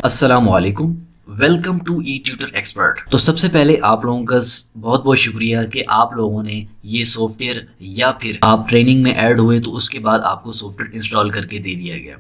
अस्सलामुअलैकुम, welcome to E tutor expert. तो सबसे पहले आप लोगों का बहुत बहुत शुक्रिया कि आप लोगों ने ये सॉफ्टवेयर या फिर आप ट्रेनिंग में ऐड हुए तो उसके बाद आपको सॉफ्टवेयर इंस्टॉल करके दे दिया गया।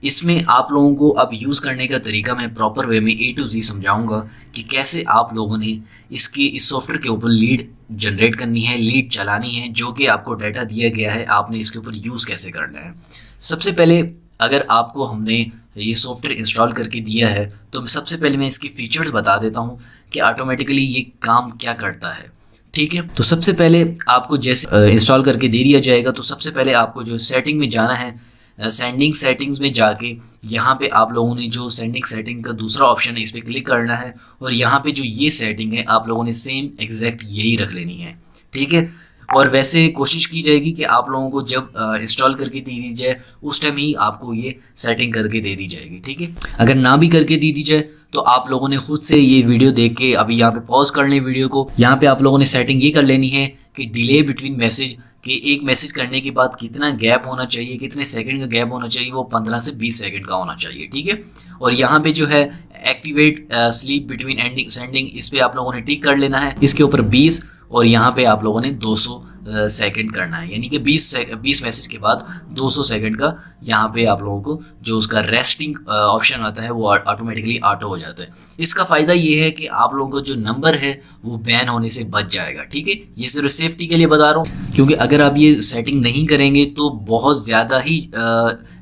इसमें आप लोगों को अब यूज़ करने का तरीका मैं प्रॉपर वे में A to Z समझाऊंगा कि कैसे आप लोगों ने इस सॉफ्टवेयर के ऊपर लीड जनरेट करनी है, लीड चलानी है, जो कि आपको डाटा दिया गया है, आपने इसके ऊपर यूज़ कैसे करना है। सबसे पहले अगर आपको हमने ये सॉफ्टवेयर इंस्टॉल करके दिया है तो सबसे पहले मैं इसके फीचर्स बता देता हूँ कि ऑटोमेटिकली ये काम क्या करता है। ठीक है, तो सबसे पहले आपको जैसे इंस्टॉल करके दे दिया जाएगा तो सबसे पहले आपको जो सेटिंग में जाना है, सेंडिंग सेटिंग्स में जाके यहाँ पे आप लोगों ने जो सेंडिंग सेटिंग का दूसरा ऑप्शन है इस पर क्लिक करना है और यहाँ पे जो ये सेटिंग है आप लोगों ने सेम एग्जैक्ट यही रख लेनी है। ठीक है, और वैसे कोशिश की जाएगी कि आप लोगों को जब इंस्टॉल करके दे दी जाए उस टाइम ही आपको ये सेटिंग करके दे दी जाएगी। ठीक है, अगर ना भी करके दी दी जाए तो आप लोगों ने खुद से ये वीडियो देख के अभी यहाँ पे पॉज कर लें वीडियो को। यहाँ पे आप लोगों ने सेटिंग ये कर लेनी है कि डिले बिटवीन मैसेज, कि एक मैसेज करने के बाद कितना गैप होना चाहिए, कितने सेकंड का गैप होना चाहिए, वो 15 से 20 सेकंड का होना चाहिए। ठीक है, और यहाँ पे जो है activate sleep between ending sending, इस पे आप लोगों ने टिक कर लेना है। इसके ऊपर 20 और यहाँ पे आप लोगों ने 200 सेकंड करना है, यानी कि 20 मैसेज के बाद 200 सेकंड का यहाँ पे आप लोगों को जो उसका रेस्टिंग ऑप्शन आता है वो ऑटोमेटिकली ऑटो हो जाता है। इसका फ़ायदा ये है कि आप लोगों का जो नंबर है वो बैन होने से बच जाएगा। ठीक है, ये सिर्फ सेफ्टी के लिए बता रहा हूँ, क्योंकि अगर आप ये सेटिंग नहीं करेंगे तो बहुत ज़्यादा ही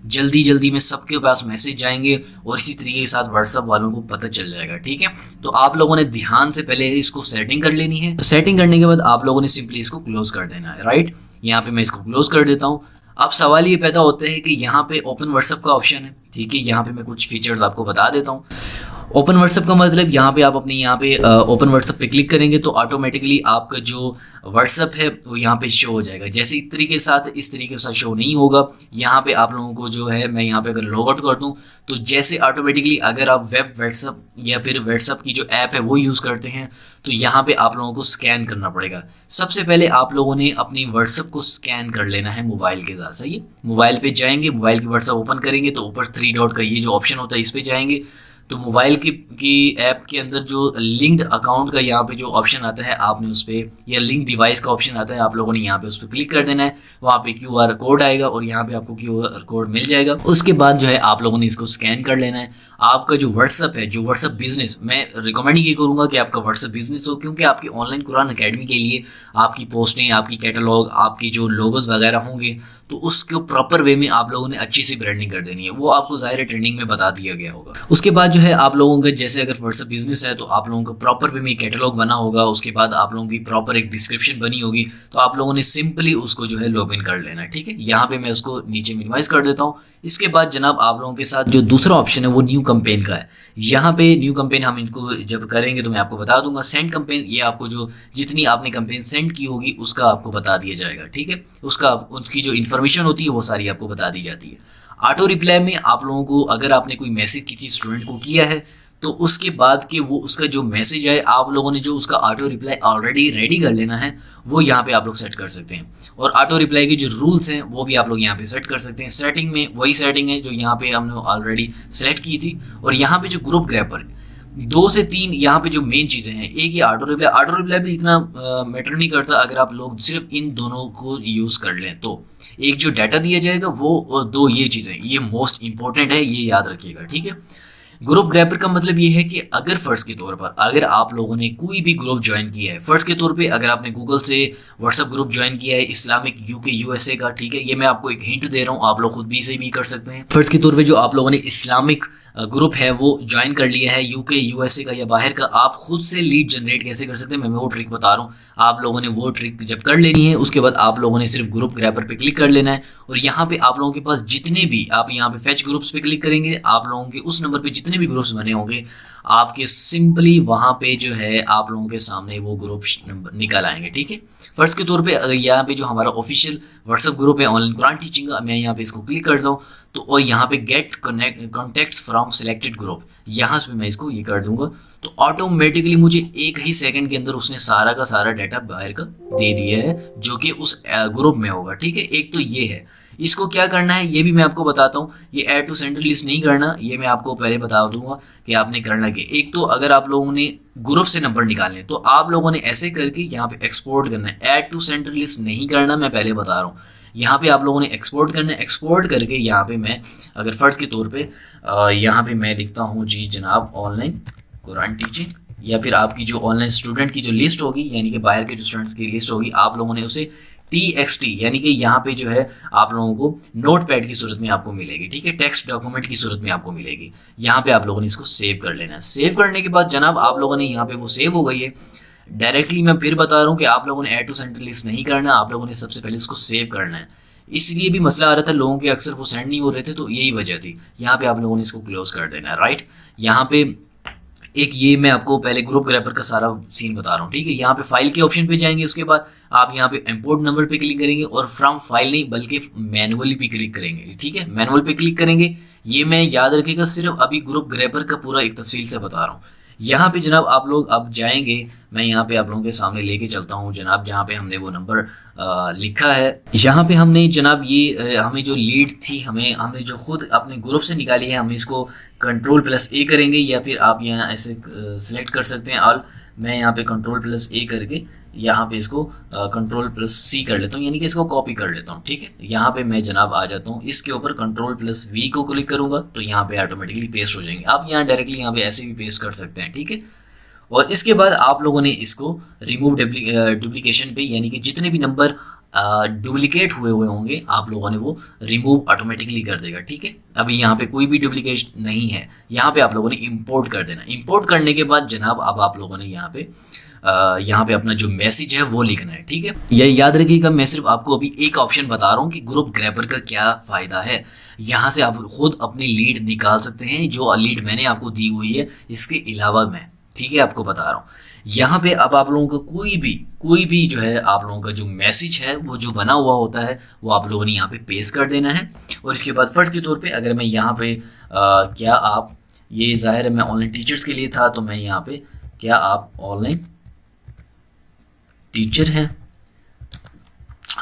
जल्दी में सबके पास मैसेज जाएंगे और इसी तरीके के साथ व्हाट्सएप वालों को पता चल जाएगा। ठीक है, तो आप लोगों ने ध्यान से पहले इसको सेटिंग कर लेनी है। तो सेटिंग करने के बाद आप लोगों ने सिंपली इसको क्लोज कर देना है। राइट, यहाँ पे मैं इसको क्लोज कर देता हूँ। अब सवाल ये पैदा होता है कि यहाँ पे ओपन व्हाट्सएप का ऑप्शन है। ठीक है, यहाँ पे मैं कुछ फीचर्स आपको बता देता हूँ। ओपन व्हाट्सएप का मतलब यहाँ पे आप अपने यहाँ पे ओपन व्हाट्सएप पे क्लिक करेंगे तो ऑटोमेटिकली आपका जो व्हाट्सएप है वो यहाँ पे शो हो जाएगा। जैसे इस तरीके के साथ शो नहीं होगा। यहाँ पे आप लोगों को जो है, मैं यहाँ पे अगर लॉग आउट कर दूँ तो जैसे ऑटोमेटिकली अगर आप वेब व्हाट्सएप या फिर व्हाट्सएप की जो ऐप है वो यूज़ करते हैं तो यहाँ पे आप लोगों को स्कैन करना पड़ेगा। सबसे पहले आप लोगों ने अपनी व्हाट्सएप को स्कैन कर लेना है मोबाइल के साथ। सही है, मोबाइल पे जाएंगे, मोबाइल की व्हाट्सएप ओपन करेंगे तो ऊपर 3 डॉट का ये जो ऑप्शन होता है इस पर जाएंगे तो मोबाइल की ऐप के अंदर जो लिंक्ड अकाउंट का यहाँ पे जो ऑप्शन आता है आपने उस पर, या लिंक डिवाइस का ऑप्शन आता है, आप लोगों ने यहाँ पे उस पर क्लिक कर देना है। वहाँ पे QR कोड आएगा और यहाँ पे आपको QR कोड मिल जाएगा। उसके बाद जो है आप लोगों ने इसको स्कैन कर लेना है। आपका जो व्हाट्सअप है, जो व्हाट्सअप बिजनेस, मैं रिकमेंड ये करूँगा कि आपका व्हाट्सअप बिजनेस हो, क्योंकि आपकी ऑनलाइन कुरान अकेडमी के लिए आपकी पोस्टें, आपकी कैटलॉग, आपकी जो लोगोज वगैरह होंगे तो उसको प्रॉपर वे में आप लोगों ने अच्छी सी ब्रांडिंग कर देनी है। वो आपको ज़ाहिर ट्रेनिंग में बता दिया गया होगा। उसके बाद जो है आप लोगों का, जैसे अगर व्हाट्सएप बिजनेस है तो आप लोगों का प्रॉपर वे में कैटलॉग बना होगा, उसके बाद आप लोगों की प्रॉपर एक डिस्क्रिप्शन बनी होगी, तो आप लोगों ने सिंपली उसको जो है लॉग इन कर लेना है। ठीक है, यहाँ पे मैं उसको नीचे मिनिमाइज कर देता हूँ। इसके बाद जनाब आप लोगों के साथ जो दूसरा ऑप्शन है वो न्यू कैंपेन का है। यहाँ पे न्यू कैंपेन हम इनको जब करेंगे तो मैं आपको बता दूंगा। सेंड कैंपेन, ये आपको जो जितनी आपने कैंपेन सेंड की होगी उसका आपको बता दिया जाएगा। ठीक है, उसका उनकी जो इन्फॉर्मेशन होती है वो सारी आपको बता दी जाती है। ऑटो रिप्लाई में आप लोगों को, अगर आपने कोई मैसेज किसी स्टूडेंट को किया है तो उसके बाद के वो उसका जो मैसेज है आप लोगों ने जो उसका ऑटो रिप्लाई ऑलरेडी रेडी कर लेना है वो यहाँ पे आप लोग सेट कर सकते हैं। और ऑटो रिप्लाई के जो रूल्स हैं वो भी आप लोग यहाँ पे सेट कर सकते हैं। सेटिंग में वही सेटिंग है जो यहाँ पे हमने ऑलरेडी सेलेक्ट की थी। और यहाँ पे जो ग्रुप ग्रैपर 2 से 3 यहाँ पे जो मेन चीज़ें हैं, एक ये ऑटो रिप्लाई भी इतना मैटर नहीं करता अगर आप लोग सिर्फ इन दोनों को यूज़ कर लें तो। एक जो डाटा दिया जाएगा वो 2 ये चीज़ें, ये मोस्ट इंपॉर्टेंट है, ये याद रखिएगा। ठीक है, ग्रुप ग्रैपर का मतलब ये है कि अगर फर्ज के तौर पर अगर आप लोगों ने कोई भी ग्रुप ज्वाइन किया है, फर्ज के तौर पे अगर आपने गूगल से व्हाट्सएप ग्रुप ज्वाइन किया है इस्लामिक UK USA का, ठीक है, ये मैं आपको एक हिंट दे रहा हूँ, आप लोग खुद भी इसे भी कर सकते हैं। फर्ज के तौर पे जो आप लोगों ने इस्लामिक ग्रुप है वो ज्वाइन कर लिया है UK USA का या बाहर का, आप खुद से लीड जनरेट कैसे कर सकते हैं मैं वो ट्रिक बता रहा हूँ। आप लोगों ने वो ट्रिक जब कर लेनी है उसके बाद आप लोगों ने सिर्फ ग्रुप ग्रैपर पे क्लिक कर लेना है और यहाँ पे आप लोगों के पास जितने भी, आप यहाँ पे फैच ग्रुप्स पे क्लिक करेंगे, आप लोगों के उस नंबर पे जितने भी ग्रुप्स बने होंगे आपके सिंपली वहाँ पे जो है आप लोगों के सामने वो ग्रुप निकल आएंगे। ठीक है, फर्स्ट के तौर पे अगर यहाँ पे जो हमारा ऑफिशियल व्हाट्सएप ग्रुप है ऑनलाइन कुरान टीचिंग का, मैं यहाँ पे इसको क्लिक करता हूँ तो और यहाँ पे get contacts from selected group, यहाँ से मैं इसको ये कर दूंगा तो ऑटोमेटिकली मुझे एक ही सेकंड के अंदर उसने सारा का सारा डाटा बाहर का दे दिया है जो कि उस ग्रुप में होगा। ठीक है, एक तो ये है। इसको क्या करना है ये भी मैं आपको बताता हूँ। ये ऐड टू सेंटर लिस्ट नहीं करना, ये मैं आपको पहले बता दूंगा कि आपने करना क्या। एक तो अगर आप लोगों ने ग्रुप से नंबर निकालने तो आप लोगों ने ऐसे करके यहाँ पे एक्सपोर्ट करना है, ऐड टू सेंटर लिस्ट नहीं करना, मैं पहले बता रहा हूँ। यहाँ पे आप लोगों ने एक्सपोर्ट करना है, एक्सपोर्ट करके यहाँ पे मैं अगर फर्ज के तौर पे यहाँ पे मैं लिखता हूँ जी जनाब ऑनलाइन कुरान टीचिंग, या फिर आपकी जो ऑनलाइन स्टूडेंट की जो लिस्ट होगी यानी कि बाहर के जो स्टूडेंट्स की लिस्ट होगी, आप लोगों ने उसे TXT यानी कि यहाँ पे जो है आप लोगों को नोट पैड की सूरत में आपको मिलेगी, ठीक है, टेक्स्ट डॉक्यूमेंट की सूरत में आपको मिलेगी। यहाँ पे आप लोगों ने इसको सेव कर लेना है। सेव करने के बाद जनाब आप लोगों ने यहाँ पे वो सेव हो गई है। डायरेक्टली मैं फिर बता रहा हूँ कि आप लोगों ने ऐड टू सेंटर लिस्ट नहीं करना, आप लोगों ने सबसे पहले इसको सेव करना है। इसलिए भी मसला आ रहा था लोगों के, अक्सर वो सेंड नहीं हो रहे थे, तो यही वजह थी। यहाँ पे आप लोगों ने इसको क्लोज कर देना है, राइट। यहाँ पे एक ये मैं आपको पहले ग्रुप ग्रैपर का सारा सीन बता रहा हूँ, ठीक है। यहाँ पे फाइल के ऑप्शन पे जाएंगे, उसके बाद आप यहाँ पे इंपोर्ट नंबर पे क्लिक करेंगे और फ्रॉम फाइल नहीं बल्कि मैनुअली पे क्लिक करेंगे, ठीक है, मैनुअल पे क्लिक करेंगे। ये मैं याद रखिएगा सिर्फ अभी ग्रुप ग्रैपर का पूरा एक तफसील से बता रहा हूँ। यहाँ पे जनाब आप लोग अब जाएंगे, मैं यहाँ पे आप लोगों के सामने लेके चलता हूँ जनाब, जहाँ पे हमने वो नंबर लिखा है। यहाँ पे हमने जनाब ये हमें जो लीड थी हमने जो खुद अपने ग्रुप से निकाली है, हम इसको Ctrl+A करेंगे, या फिर आप यहाँ ऐसे सिलेक्ट कर सकते हैं ऑल। मैं यहाँ पे Ctrl+A करके यहाँ पे इसको Ctrl+C कर लेता हूँ, यानी कि इसको कॉपी कर लेता हूँ, ठीक है। यहाँ पे मैं जनाब आ जाता हूँ, इसके ऊपर Ctrl+V को क्लिक करूँगा तो यहाँ पे ऑटोमेटिकली पेस्ट हो जाएंगे। आप यहाँ डायरेक्टली यहाँ पे ऐसे भी पेस्ट कर सकते हैं, ठीक है। और इसके बाद आप लोगों ने इसको रिमूव डुप्लीकेशन पे, यानी कि जितने भी नंबर डुप्लीकेट हुए होंगे आप लोगों ने वो रिमूव ऑटोमेटिकली कर देगा, ठीक है। अभी यहाँ पे कोई भी डुप्लीकेट नहीं है। यहाँ पे आप लोगों ने इंपोर्ट कर देना। इंपोर्ट करने के बाद जनाब अब आप लोगों ने यहाँ पे अपना जो मैसेज है वो लिखना है, ठीक है। ये याद रखिएगा, मैं सिर्फ आपको अभी एक ऑप्शन बता रहा हूँ कि ग्रुप ग्रैपर का क्या फ़ायदा है। यहाँ से आप खुद अपनी लीड निकाल सकते हैं, जो लीड मैंने आपको दी हुई है इसके अलावा मैं, ठीक है, आपको बता रहा हूँ। यहाँ पे अब आप लोगों का कोई भी जो है आप लोगों का जो मैसेज है वो जो बना हुआ होता है वो आप लोगों ने यहाँ पे पेस्ट कर देना है। और इसके बाद फर्ज के तौर पे अगर मैं यहाँ पे क्या आप, ये जाहिर है मैं ऑनलाइन टीचर्स के लिए था, तो मैं यहाँ पे क्या आप ऑनलाइन टीचर हैं,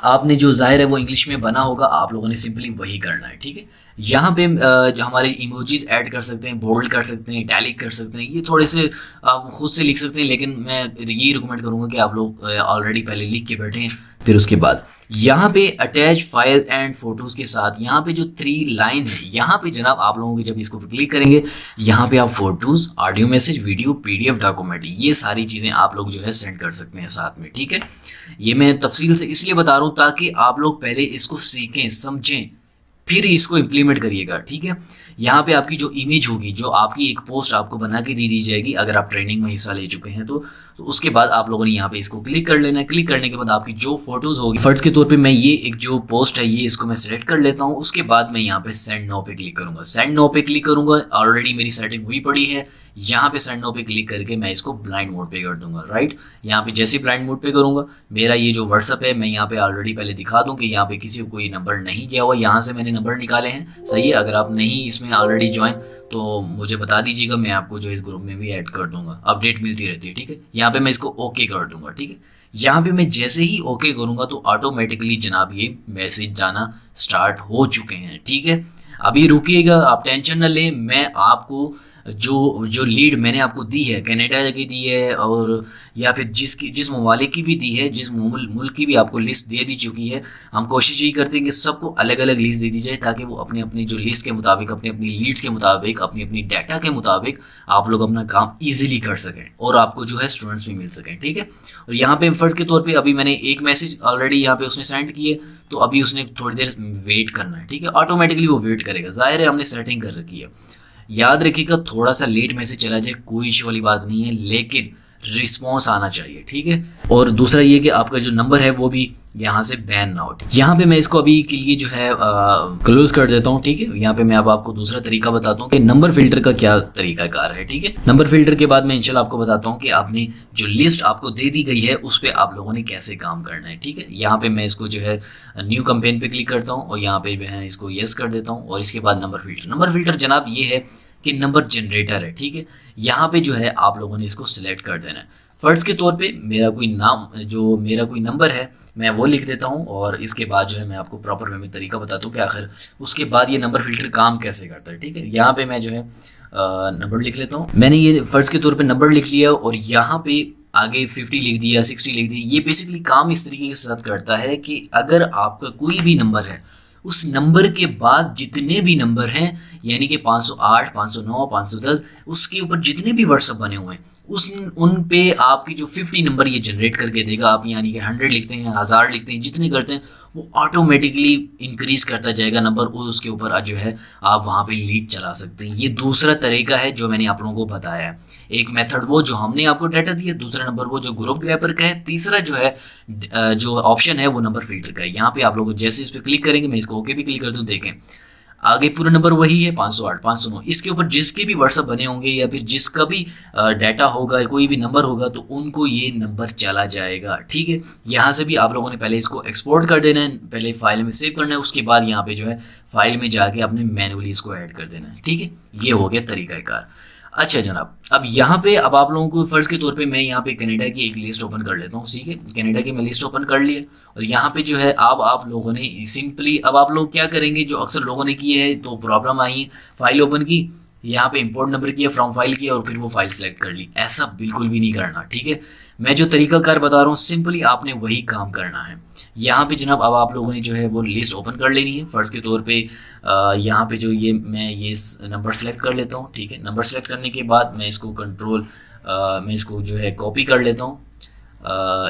आपने जो जाहिर है वो इंग्लिश में बना होगा, आप लोगों ने सिंपली वही करना है, ठीक है। यहाँ पे जो हमारे इमोजीज ऐड कर सकते हैं, बोल्ड कर सकते हैं, इटैलिक कर सकते हैं, ये थोड़े से आप खुद से लिख सकते हैं, लेकिन मैं ये रिकमेंड करूँगा कि आप लोग ऑलरेडी पहले लिख के बैठे हैं। फिर उसके बाद यहाँ पे अटैच फाइल एंड फोटोज़ के साथ यहाँ पे जो 3 लाइन है, यहाँ पे जनाब आप लोगों की जब इसको क्लिक करेंगे यहाँ पे आप photos, audio message, video, PDF document, ये सारी चीज़ें आप लोग जो है सेंड कर सकते हैं साथ में, ठीक है। ये मैं तफसील से इसलिए बता रहा हूँ ताकि आप लोग पहले इसको सीखें, समझें, फिर इसको इम्प्लीमेंट करिएगा, ठीक है। यहाँ पे आपकी जो इमेज होगी, जो आपकी एक पोस्ट आपको बना के दी जाएगी अगर आप ट्रेनिंग में हिस्सा ले चुके हैं तो उसके बाद आप लोगों ने यहाँ पे इसको क्लिक कर लेना है। क्लिक करने के बाद आपकी जो फोटोज़ होगी, फर्ज के तौर पे मैं ये एक जो पोस्ट है ये इसको मैं सिलेक्ट कर लेता हूँ। उसके बाद मैं यहाँ पे सेंड नाउ पे क्लिक करूँगा। सेंड नाउ पे क्लिक करूँगा, ऑलरेडी मेरी सेटिंग हुई पड़ी है। यहाँ पे सेंड नाउ पे क्लिक करके मैं इसको ब्लाइंड मोड पे कर दूंगा, राइट। यहाँ पे जैसे ब्लाइंड मोड पे करूँगा, मेरा ये जो व्हाट्सअप है, मैं यहाँ पे ऑलरेडी पहले दिखा दूँ कि यहाँ पे किसी को कोई नंबर नहीं गया हुआ, यहाँ से मैंने नंबर निकाले हैं, सही है। अगर आप नहीं इसमें ऑलरेडी ज्वाइन तो मुझे बता दीजिएगा, मैं आपको जो इस ग्रुप में भी ऐड कर दूंगा, अपडेट मिलती रहती है, ठीक है। यहाँ पे मैं इसको ओके कर दूंगा, ठीक है। यहाँ पे मैं जैसे ही ओके करूँगा तो ऑटोमेटिकली जनाब ये मैसेज जाना स्टार्ट हो चुके हैं, ठीक है। अभी रुकिएगा, आप टेंशन न लें, मैं आपको जो लीड मैंने आपको दी है, कनाडा की दी है और या फिर जिस ममालिक की भी दी है, जिस मुल्क की भी आपको लिस्ट दे दी चुकी है, हम कोशिश यही करते हैं कि सबको अलग अलग लिस्ट दे दी जाए ताकि वो अपनी अपनी जो लिस्ट के मुताबिक, अपनी अपनी लीड्स के मुताबिक, अपनी अपनी डाटा के मुताबिक आप लोग अपना काम ईजिली कर सकें और आपको जो है स्टूडेंट्स भी मिल सकें, ठीक है। और यहाँ पे फर्ज के तौर पर अभी मैंने एक मैसेज ऑलरेडी यहाँ पे उसने सेंड किए, तो अभी उसने थोड़ी देर वेट करना है, ठीक है। ऑटोमेटिकली वो वेट करेगा, जाहिर है हमने सेटिंग कर रखी है। याद रखिएगा, थोड़ा सा लेट मैसेज चला जाए कोई इशू वाली बात नहीं है, लेकिन रिस्पॉन्स आना चाहिए, ठीक है। और दूसरा ये कि आपका जो नंबर है वो भी यहाँ से बैन ना हो। यहाँ पे मैं इसको अभी के लिए जो है क्लोज कर देता हूँ, ठीक है। यहाँ पे मैं अब आपको दूसरा तरीका बताता हूँ कि नंबर फिल्टर का क्या तरीका कार है, ठीक है। नंबर फिल्टर के बाद मैं इंशाल्लाह आपको बताता हूँ कि आपने जो लिस्ट आपको दे दी गई है उस पर आप लोगों ने कैसे काम करना है, ठीक है। यहाँ पे मैं इसको जो है न्यू कैंपेन पे क्लिक करता हूँ और यहाँ पे मैं इसको येस कर देता हूँ और इसके बाद नंबर फिल्टर जनाब ये है कि नंबर जनरेटर है, ठीक है। यहाँ पे जो है आप लोगों ने इसको सिलेक्ट कर देना है। फर्ज के तौर पे मेरा कोई नंबर है मैं वो लिख देता हूँ, और इसके बाद जो है मैं आपको प्रॉपर वे में तरीका बताता हूँ कि आखिर उसके बाद ये नंबर फिल्टर काम कैसे करता है, ठीक है। यहाँ पे मैं जो है नंबर लिख लेता हूँ। मैंने ये फर्ज के तौर पे नंबर लिख लिया और यहाँ पे आगे 50 लिख दिया, 60 लिख दिया। ये बेसिकली काम इस तरीके के साथ करता है कि अगर आपका कोई भी नंबर है, उस नंबर के बाद जितने भी नंबर हैं, यानी कि 508, 509, 510, उसके ऊपर जितने भी व्हाट्सएप बने हुए हैं उन पे आपकी जो 50 नंबर ये जनरेट करके देगा। आप यानी कि 100 लिखते हैं, 1000 लिखते हैं, जितने करते हैं वो ऑटोमेटिकली इंक्रीज करता जाएगा नंबर, और उसके ऊपर जो है आप वहाँ पे लीड चला सकते हैं। ये दूसरा तरीका है जो मैंने आप लोगों को बताया है। एक मेथड वो जो हमने आपको डाटा दिया, दूसरा नंबर वो जो ग्रुप ग्रैपर का है, तीसरा जो है जो ऑप्शन है वो नंबर फिल्टर का है। यहाँ पे आप लोग जैसे इस पर क्लिक करेंगे, मैं इसको ओके भी क्लिक कर दूँ, देखें आगे पूरा नंबर वही है 508, 509। इसके ऊपर जिसके भी व्हाट्सएप बने होंगे या फिर जिसका भी डाटा होगा, कोई भी नंबर होगा, तो उनको ये नंबर चला जाएगा, ठीक है। यहाँ से भी आप लोगों ने पहले इसको एक्सपोर्ट कर देना है, पहले फाइल में सेव करना है, उसके बाद यहाँ पे जो है फाइल में जाके अपने मैनुअली इसको ऐड कर देना है, ठीक है। ये हो गया तरीकाकार। अच्छा जनाब, अब यहाँ पे अब आप लोगों को फर्ज के तौर पे मैं यहाँ पे कनाडा की एक लिस्ट ओपन कर लेता हूँ, ठीक है। कनाडा की मैं लिस्ट ओपन कर लिया, और यहाँ पे जो है अब आप लोगों ने सिंपली अब आप लोग क्या करेंगे, जो अक्सर लोगों ने किए है तो प्रॉब्लम आई है, फाइल ओपन की, यहाँ पे इंपोर्ट नंबर किया, फ्रॉम फाइल किया और फिर वो फाइल सेलेक्ट कर ली। ऐसा बिल्कुल भी नहीं करना, ठीक है। मैं जो तरीकाकार बता रहा हूँ सिंपली आपने वही काम करना है। यहाँ पे जनाब अब आप लोगों ने जो है वो लिस्ट ओपन कर लेनी है। फर्ज के तौर पे यहाँ पे जो मैं ये नंबर सेलेक्ट कर लेता हूँ, ठीक है। नंबर सेलेक्ट करने के बाद मैं इसको मैं इसको जो है कॉपी कर लेता हूँ।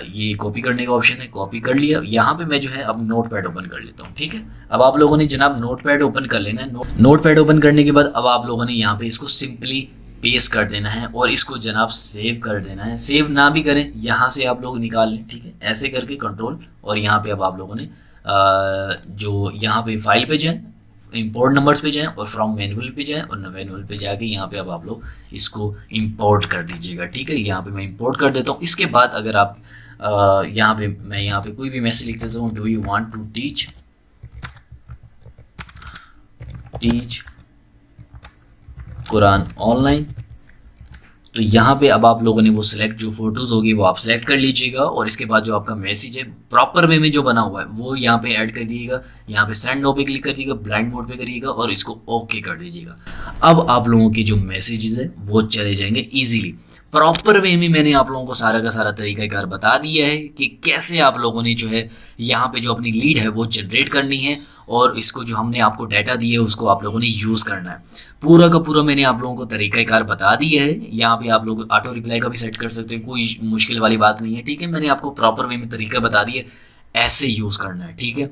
ये कॉपी करने का ऑप्शन है, कॉपी कर लिया। यहाँ पे मैं जो है अब नोट पैड ओपन कर लेता हूँ, ठीक है। अब आप लोगों ने जनाब नोट पैड ओपन कर लेना है। नोट पैड ओपन करने के बाद अब आप लोगों ने यहाँ पे इसको सिंपली पेस्ट कर देना है और इसको जनाब सेव कर देना है। सेव ना भी करें, यहाँ से आप लोग निकाल लें, ठीक है। ऐसे करके कंट्रोल, और यहाँ पे अब आप लोगों ने जो यहाँ पे फाइल पे जाएं, इंपोर्ट नंबर्स पे जाएं और फ्रॉम मैनुअल पे जाएं, और मैनुअल पे जाके यहाँ पे अब आप लोग इसको इंपोर्ट कर दीजिएगा, ठीक है। यहाँ पे मैं इंपोर्ट कर देता हूँ। इसके बाद अगर आप यहाँ पे कोई भी मैसेज लिख देता हूँ, do you want to teach Quran online, तो यहाँ पे अब आप लोगों ने वो सिलेक्ट जो फोटोज़ होगी वो आप सिलेक्ट कर लीजिएगा, और इसके बाद जो आपका मैसेज है प्रॉपर वे में जो बना हुआ है वो यहाँ पे ऐड कर दीजिएगा। यहाँ पे सेंड नो पे क्लिक कर दीजिएगा, ब्लाइंड मोड पे करिएगा और इसको ओके कर दीजिएगा। अब आप लोगों की जो मैसेजेस है वो चले जाएंगे इजीली। प्रॉपर वे में मैंने आप लोगों को सारा का सारा तरीकाकार बता दिया है कि कैसे आप लोगों ने जो है यहाँ पे जो अपनी लीड है वो जनरेट करनी है, और इसको जो हमने आपको डाटा दिए है उसको आप लोगों ने यूज़ करना है। पूरा का पूरा मैंने आप लोगों को तरीकाकार बता दिया है। यहाँ पे आप लोग ऑटो रिप्लाई का भी सेट कर सकते हैं, कोई मुश्किल वाली बात नहीं है, ठीक है। मैंने आपको प्रॉपर वे में तरीका बता दिया, ऐसे यूज़ करना है, ठीक है।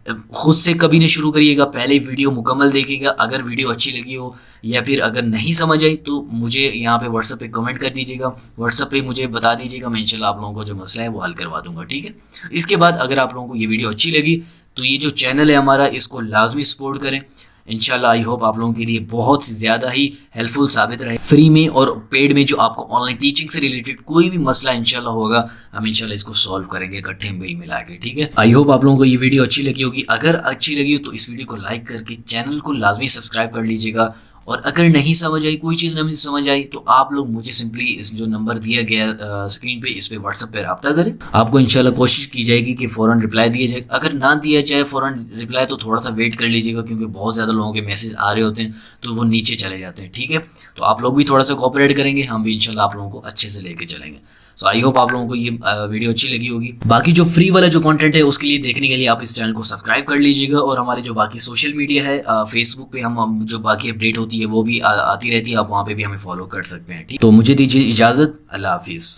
खुद से कभी नहीं शुरू करिएगा, पहले वीडियो मुकम्मल देखिएगा। अगर वीडियो अच्छी लगी हो या फिर अगर नहीं समझ आई तो मुझे यहाँ पे व्हाट्सएप पे कमेंट कर दीजिएगा, व्हाट्सएप पे मुझे बता दीजिएगा, मैं इंशाल्लाह आप लोगों को जो मसला है वो हल करवा दूंगा, ठीक है। इसके बाद अगर आप लोगों को ये वीडियो अच्छी लगी तो ये जो चैनल है हमारा, इसको लाजमी सपोर्ट करें। इंशाल्लाह आई होप आप लोगों के लिए बहुत ज़्यादा ही हेल्पफुल साबित रहे। फ्री में और पेड में जो आपको ऑनलाइन टीचिंग से रिलेटेड कोई भी मसला इंशाल्लाह होगा, हम इंशाल्लाह इसको सॉल्व करेंगे इकट्ठे मिल मिला के, ठीक है। आई होप आप लोगों को ये वीडियो अच्छी लगी होगी। अगर अच्छी लगी हो तो इस वीडियो को लाइक करके चैनल को लाजमी सब्सक्राइब कर लीजिएगा, और अगर नहीं समझ आई, कोई चीज़ नहीं समझ आई, तो आप लोग मुझे सिंपली इस जो नंबर दिया गया स्क्रीन पे, इस पे व्हाट्सएप पे रब्ता करें। आपको इंशाल्लाह कोशिश की जाएगी कि फ़ौरन रिप्लाई दिया जाए। अगर ना दिया जाए फ़ौरन रिप्लाई तो थोड़ा सा वेट कर लीजिएगा, क्योंकि बहुत ज़्यादा लोगों के मैसेज आ रहे होते हैं तो वो नीचे चले जाते हैं, ठीक है। तो आप लोग भी थोड़ा सा कोऑपरेट करेंगे, हम भी इंशाल्लाह आप लोगों को अच्छे से लेके चलेंगे। तो आई होप आप लोगों को ये वीडियो अच्छी लगी होगी। बाकी जो फ्री वाला जो कंटेंट है उसके लिए देखने के लिए आप इस चैनल को सब्सक्राइब कर लीजिएगा, और हमारे जो बाकी सोशल मीडिया है फेसबुक पे हम जो बाकी अपडेट होती है वो भी आती रहती है, आप वहाँ पे भी हमें फॉलो कर सकते हैं, ठीक। तो मुझे दीजिए इजाज़त, अल्लाह हाफिज़।